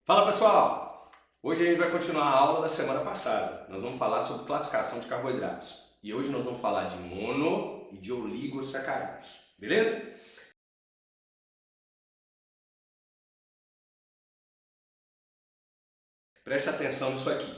Fala pessoal! Hoje a gente vai continuar a aula da semana passada. Nós vamos falar sobre classificação de carboidratos. E hoje nós vamos falar de mono e de oligosacarídeos. Beleza? Preste atenção nisso aqui.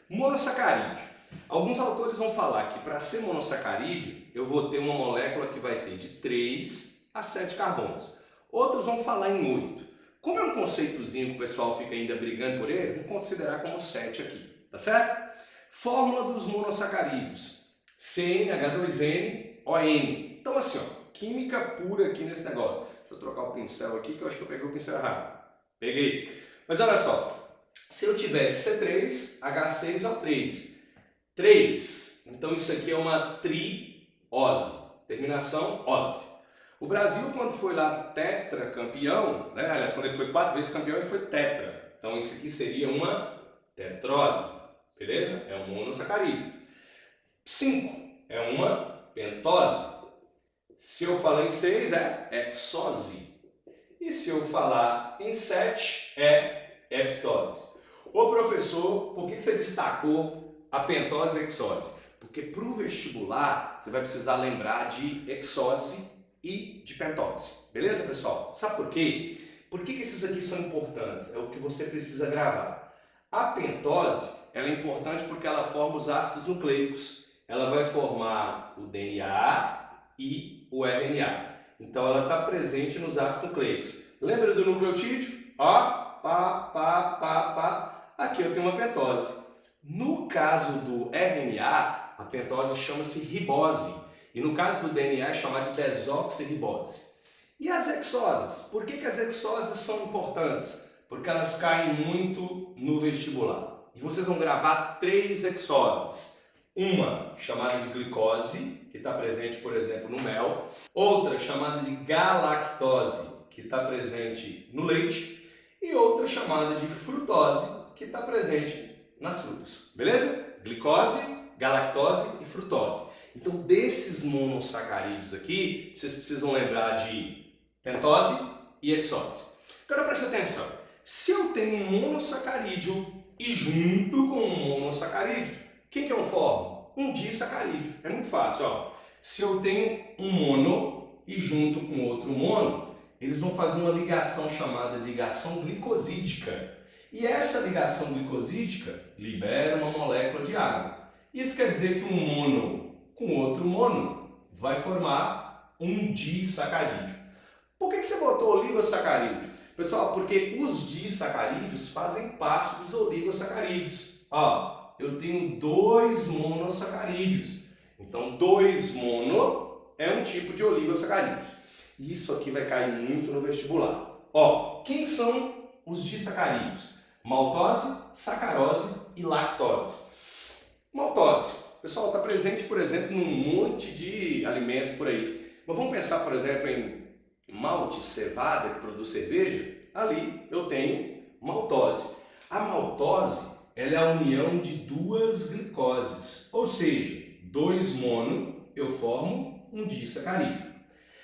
Monossacarídeo. Alguns autores vão falar que para ser monossacarídeo eu vou ter uma molécula que vai ter de 3 a 7 carbonos. Outros vão falar em 8. Como é um conceitozinho que o pessoal fica ainda brigando por ele, vamos considerar como 7 aqui, tá certo? Fórmula dos monossacarídeos: CnH2nOn. Então assim, ó, química pura aqui nesse negócio. Deixa eu trocar o pincel aqui que eu acho que eu peguei o pincel errado. Peguei. Mas olha só, se eu tivesse C3H6O3, 3, então isso aqui é uma triose, terminação ose. O Brasil, quando foi lá tetracampeão, né? Aliás, quando ele foi 4 vezes campeão, ele foi tetra. Então isso aqui seria uma tetrose, beleza? É um monossacarídeo. 5 é uma pentose. Se eu falar em 6 é hexose. E se eu falar em 7 é heptose. Ô professor, por que você destacou a pentose e a hexose? Porque para o vestibular você vai precisar lembrar de hexose e de pentose. Beleza, pessoal? Sabe por quê? Por que esses aqui são importantes? É o que você precisa gravar. A pentose ela é importante porque ela forma os ácidos nucleicos. Ela vai formar o DNA e o RNA. Então ela está presente nos ácidos nucleicos. Lembra do nucleotídeo? Ó, pá. Aqui eu tenho uma pentose. No caso do RNA, a pentose chama-se ribose. E no caso do DNA é chamado de desoxirribose. E as hexoses? Por que as hexoses são importantes? Porque elas caem muito no vestibular. E vocês vão gravar 3 hexoses. Uma chamada de glicose, que está presente, por exemplo, no mel. Outra chamada de galactose, que está presente no leite. E outra chamada de frutose, que está presente nas frutas. Beleza? Glicose, galactose e frutose. Então, desses monossacarídeos aqui, vocês precisam lembrar de pentose e hexose. Agora preste atenção. Se eu tenho um monossacarídeo e junto com um monossacarídeo, quem que eu formo? Um disacarídeo. É muito fácil, ó. Se eu tenho um mono e junto com outro mono, eles vão fazer uma ligação chamada ligação glicosídica. E essa ligação glicosídica libera uma molécula de água. Isso quer dizer que um mono com outro mono vai formar um disacarídeo. Por que você botou oligosacarídeo? Pessoal, porque os disacarídeos fazem parte dos oligosacarídeos. Ó, eu tenho 2 monossacarídeos. Então, 2 mono é um tipo de oligosacarídeos. E isso aqui vai cair muito no vestibular. Ó, quem são os disacarídeos? Maltose, sacarose e lactose. Maltose. Pessoal, está presente, por exemplo, num monte de alimentos por aí. Mas vamos pensar, por exemplo, em malte, cevada, que produz cerveja. Ali eu tenho maltose. A maltose ela é a união de 2 glicoses. Ou seja, 2 mono eu formo um disacarídeo.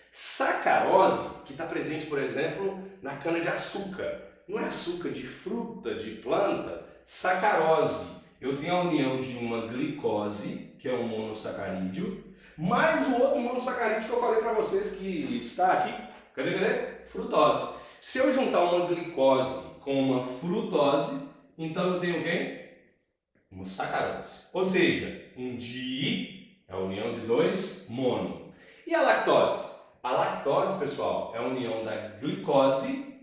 Sacarose, que está presente, por exemplo, na cana-de-açúcar. Não é açúcar de fruta, de planta. Sacarose. Eu tenho a união de uma glicose, que é um monossacarídeo, mais o outro monossacarídeo que eu falei para vocês que está aqui. Cadê? Frutose. Se eu juntar uma glicose com uma frutose, então eu tenho quem? Uma sacarose. Ou seja, um di é a união de 2 mono. E a lactose? A lactose, pessoal, é a união da glicose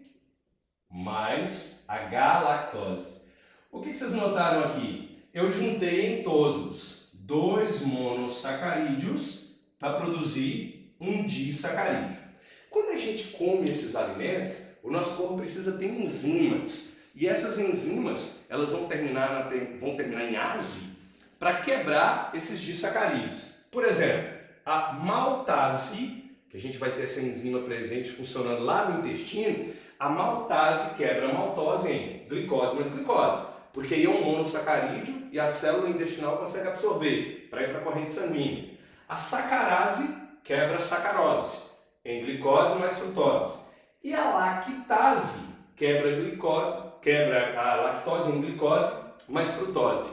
mais a galactose. O que vocês notaram aqui? Eu juntei em todos 2 monossacarídeos para produzir um disacarídeo. Quando a gente come esses alimentos, o nosso corpo precisa ter enzimas. E essas enzimas elas vão terminar em ase para quebrar esses disacarídeos. Por exemplo, a maltase, que a gente vai ter essa enzima presente funcionando lá no intestino, a maltase quebra a maltose em glicose mais glicose. Porque aí é um monossacarídeo e a célula intestinal consegue absorver para ir para a corrente sanguínea. A sacarase quebra a sacarose em glicose mais frutose. E a lactase quebra a glicose quebra a lactose em glicose mais frutose.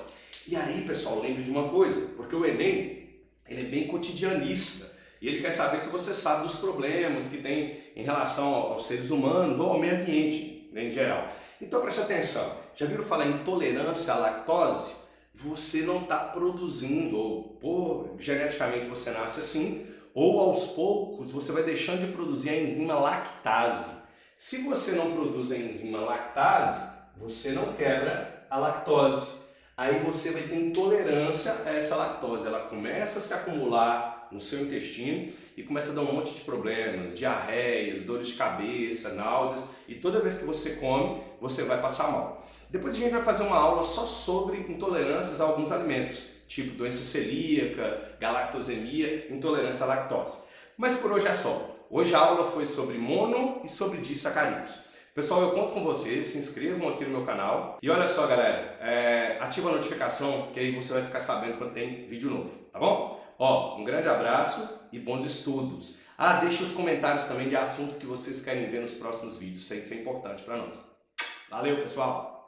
E aí, pessoal, lembre de uma coisa, porque o Enem, ele é bem cotidianista. E ele quer saber se você sabe dos problemas que tem em relação aos seres humanos ou ao meio ambiente, né, em geral. Então preste atenção, já viram falar em intolerância à lactose? Você não está produzindo, ou geneticamente você nasce assim, ou aos poucos você vai deixando de produzir a enzima lactase. Se você não produz a enzima lactase, você não quebra a lactose. Aí você vai ter intolerância a essa lactose, ela começa a se acumular no seu intestino e começa a dar um monte de problemas, diarreias, dores de cabeça, náuseas, e toda vez que você come, você vai passar mal. Depois a gente vai fazer uma aula só sobre intolerâncias a alguns alimentos, tipo doença celíaca, galactosemia, intolerância à lactose. Mas por hoje é só. Hoje a aula foi sobre mono e sobre disacarídeos. Pessoal, eu conto com vocês, se inscrevam aqui no meu canal. E olha só, galera, ativa a notificação, que aí você vai ficar sabendo quando tem vídeo novo, tá bom? Ó, um grande abraço e bons estudos. Deixe os comentários também de assuntos que vocês querem ver nos próximos vídeos, isso é importante para nós. Valeu, pessoal!